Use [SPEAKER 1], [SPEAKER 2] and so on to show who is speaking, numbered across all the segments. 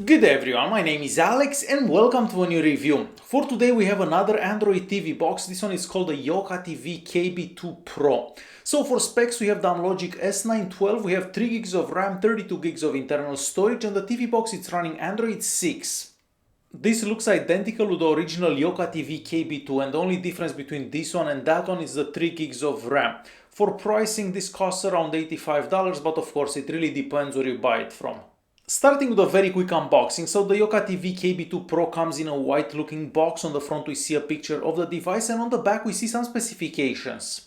[SPEAKER 1] Good day everyone, my name is Alex and welcome to a new review. For today we have another Android TV box. This one is called the YokaTV KB2 Pro. So for specs we have the Amlogic S912, we have 3 gigs of RAM, 32 gigs of internal storage, and the TV box it's running Android 6. This looks identical to the original YokaTV KB2 and the only difference between this one and that one is the 3 gigs of RAM. For pricing this costs around $85, but of course it really depends where you buy it from. Starting with a very quick unboxing, so the YokaTV KB2 Pro comes in a white looking box. On the front we see a picture of the device and on the back we see some specifications.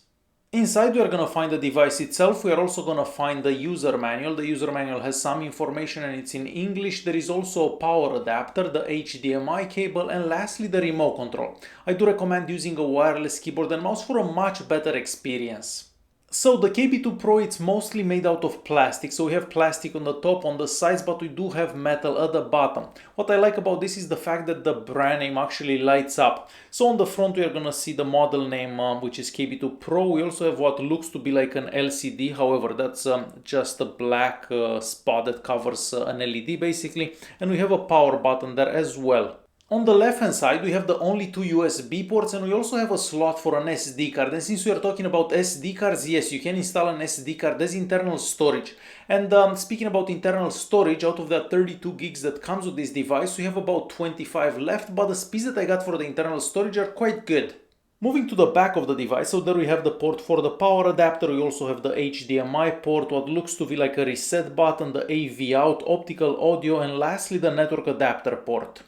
[SPEAKER 1] Inside we are going to find the device itself, we are also going to find the user manual. The user manual has some information and it's in English. There is also a power adapter, the HDMI cable, and lastly the remote control. I do recommend using a wireless keyboard and mouse for a much better experience. So the KB2 Pro, it's mostly made out of plastic, so we have plastic on the top, on the sides, but we do have metal at the bottom. What I like about this is the fact that the brand name actually lights up. So on the front we are gonna see the model name, which is KB2 Pro. We also have what looks to be like an LCD, however that's just a black spot that covers an LED basically, and we have a power button there as well. On the left hand side we have the only 2 USB ports and we also have a slot for an SD card. And since we are talking about SD cards, yes, you can install an SD card as internal storage. And speaking about internal storage, out of that 32 gigs that comes with this device, we have about 25 left, but the speeds that I got for the internal storage are quite good. Moving to the back of the device, so there we have the port for the power adapter, we also have the HDMI port, what looks to be like a reset button, the AV out, optical audio, and lastly the network adapter port.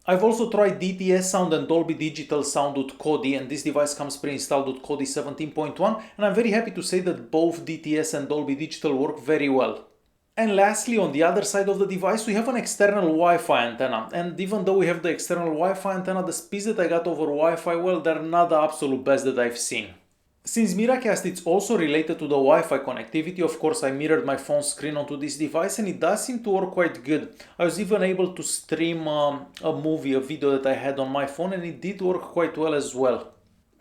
[SPEAKER 1] I've also tried DTS sound and Dolby Digital sound with Kodi, and this device comes pre-installed with Kodi 17.1, and I'm very happy to say that both DTS and Dolby Digital work very well. And lastly, on the other side of the device we have an external Wi-Fi antenna, and even though we have the external Wi-Fi antenna, the speeds that I got over Wi-Fi, well, they're not the absolute best that I've seen. Since Miracast is also related to the Wi-Fi connectivity, of course I mirrored my phone screen onto this device and it does seem to work quite good. I was even able to stream a video that I had on my phone, and it did work quite well as well.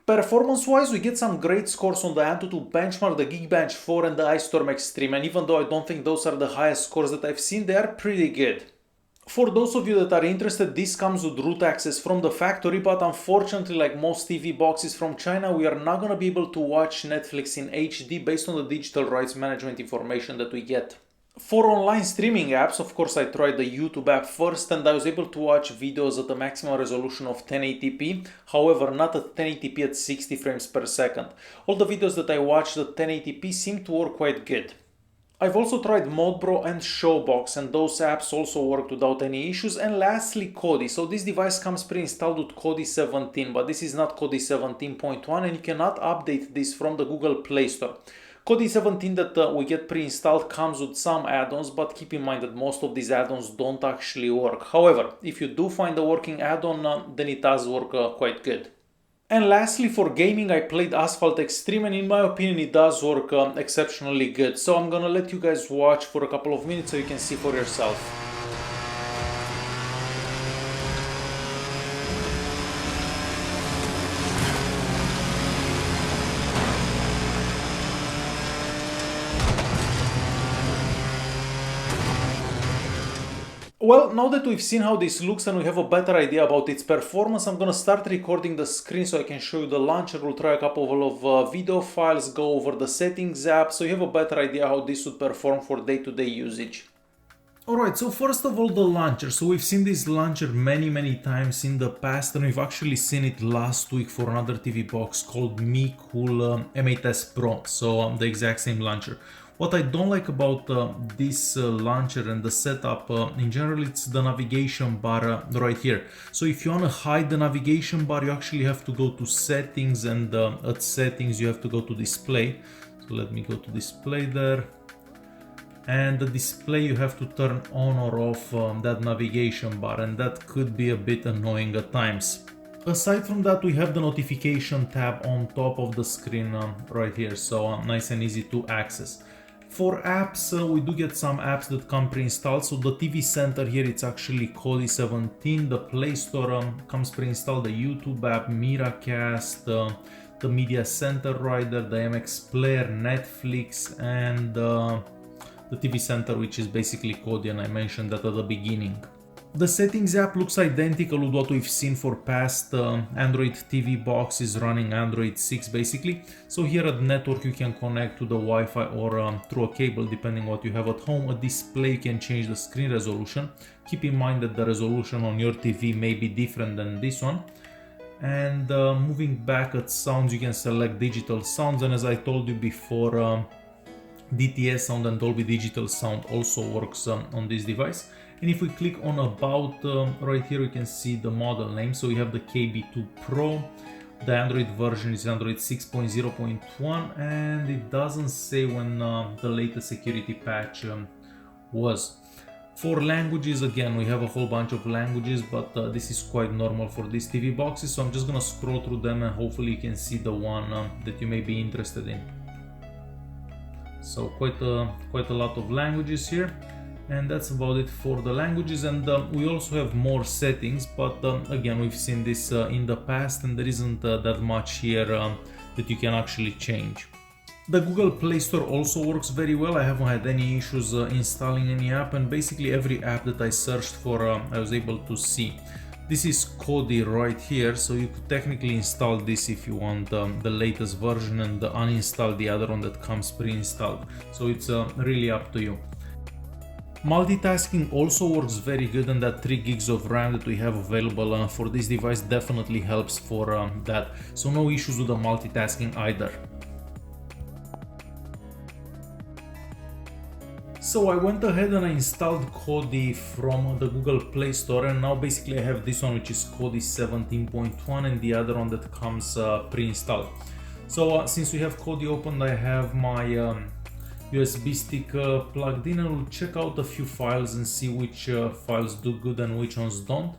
[SPEAKER 1] Performance wise we get some great scores on the Antutu Benchmark, the Geekbench 4 and the iStorm Extreme, and even though I don't think those are the highest scores that I've seen, they are pretty good. For those of you that are interested, this comes with root access from the factory, but unfortunately, like most TV boxes from China, we are not going to be able to watch Netflix in HD based on the digital rights management information that we get. For online streaming apps, of course I tried the YouTube app first and I was able to watch videos at a maximum resolution of 1080p, however not at 1080p at 60 frames per second. All the videos that I watched at 1080p seem to work quite good. I've also tried Modbro and Showbox, and those apps also worked without any issues. And lastly Kodi. So this device comes pre-installed with Kodi 17, but this is not Kodi 17.1 and you cannot update this from the Google Play Store. Kodi 17 that we get pre-installed comes with some add-ons, but keep in mind that most of these add-ons don't actually work. However, if you do find a working add-on, then it does work quite good. And lastly, for gaming I played Asphalt Extreme and in my opinion it does work exceptionally good. So I'm gonna let you guys watch for a couple of minutes so you can see for yourself. Well, now that we've seen how this looks and we have a better idea about its performance, I'm gonna start recording the screen so I can show you the launcher. We'll try a couple of video files, go over the settings app, so you have a better idea how this would perform for day-to-day usage. Alright, so first of all the launcher. So we've seen this launcher many times in the past, and we've actually seen it last week for another TV box called MXIII M8S Pro, so the exact same launcher. What I don't like about this launcher and the setup in general, it's the navigation bar right here. So if you want to hide the navigation bar, you actually have to go to settings, and at settings you have to go to display. So let me go to display there. And the display you have to turn on or off that navigation bar, and that could be a bit annoying at times. Aside from that, we have the notification tab on top of the screen right here, so nice and easy to access. For apps, we do get some apps that come pre-installed. So the TV Center here, it's actually Kodi 17. The Play Store comes pre-installed. The YouTube app, Miracast, the Media Center Rider, the MX Player, Netflix, and the TV Center, which is basically Kodi, and I mentioned that at the beginning. The settings app looks identical with what we've seen for past Android TV boxes running Android 6 basically. So here at network you can connect to the Wi-Fi or through a cable depending what you have at home. A display can change the screen resolution. Keep in mind that the resolution on your TV may be different than this one. And moving back at sounds, you can select digital sounds, and as I told you before, DTS sound and Dolby Digital sound also works on this device. And if we click on about, right here we can see the model name. So we have the KB2 Pro, the Android version is Android 6.0.1, and it doesn't say when the latest security patch was. For languages, again, we have a whole bunch of languages, but this is quite normal for these TV boxes. So I'm just gonna scroll through them and hopefully you can see the one that you may be interested in. So quite a lot of languages here. And that's about it for the languages, and we also have more settings, but again, we've seen this in the past and there isn't that much here that you can actually change. The Google Play Store also works very well. I haven't had any issues installing any app, and basically every app that I searched for I was able to see. This is Cody right here, so you could technically install this if you want the latest version and uninstall the other one that comes pre-installed. So it's really up to you. Multitasking also works very good, and that 3 gigs of RAM that we have available for this device definitely helps for that. So no issues with the multitasking either. So I went ahead and I installed Kodi from the Google Play Store, and now basically I have this one which is Kodi 17.1 and the other one that comes pre-installed. So since we have Kodi opened, I have my USB stick plugged in, and we'll check out a few files and see which files do good and which ones don't.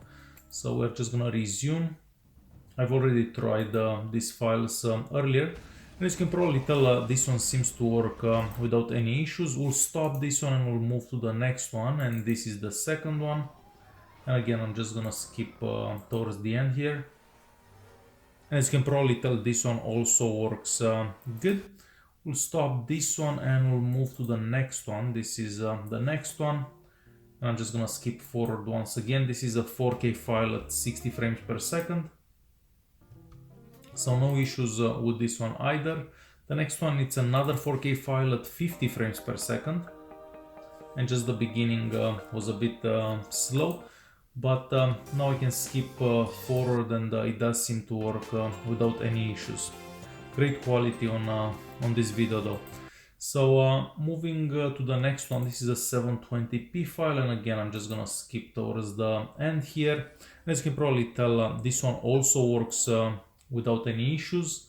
[SPEAKER 1] So we're just gonna resume. I've already tried these files earlier, and as you can probably tell, this one seems to work without any issues. We'll stop this one and we'll move to the next one, and this is the second one. And again, I'm just gonna skip towards the end here. And as you can probably tell, this one also works good. We'll stop this one and we'll move to the next one. This is the next one. And I'm just gonna skip forward once again. This is a 4K file at 60 frames per second. So no issues with this one either. The next one, it's another 4K file at 50 frames per second. And just the beginning was a bit slow. But now I can skip forward, and it does seem to work without any issues. Great quality on this video though. So moving to the next one, this is a 720p file, and again I'm just gonna skip towards the end here. And as you can probably tell, this one also works without any issues.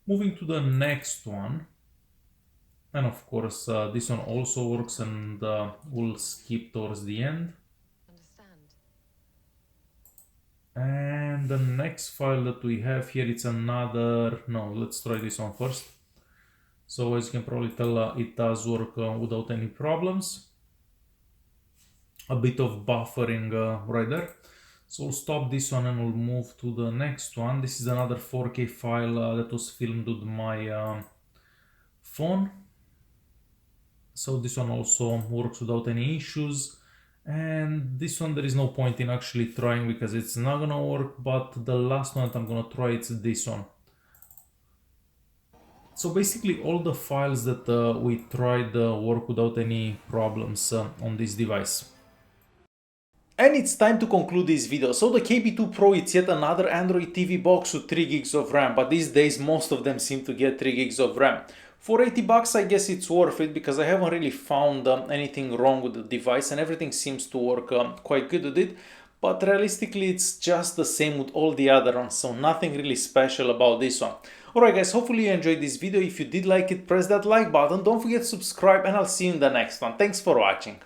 [SPEAKER 1] Moving to the next one, and of course this one also works, and we'll skip towards the end. And the next file that we have here, it's another, no, let's try this one first. So as you can probably tell, it does work without any problems. A bit of buffering right there. So we'll stop this one and we'll move to the next one. This is another 4K file that was filmed with my phone. So this one also works without any issues. And this one there is no point in actually trying because it's not gonna work, but the last one that I'm gonna try, it's this one. So basically all the files that we tried work without any problems on this device. And it's time to conclude this video. So the KB2 Pro, it's yet another Android TV box with 3 gigs of RAM, but these days most of them seem to get 3 gigs of RAM. For 80 bucks, I guess it's worth it because I haven't really found anything wrong with the device and everything seems to work quite good with it. But realistically, it's just the same with all the other ones, so nothing really special about this one. Alright guys, hopefully you enjoyed this video. If you did like it, press that like button. Don't forget to subscribe and I'll see you in the next one. Thanks for watching.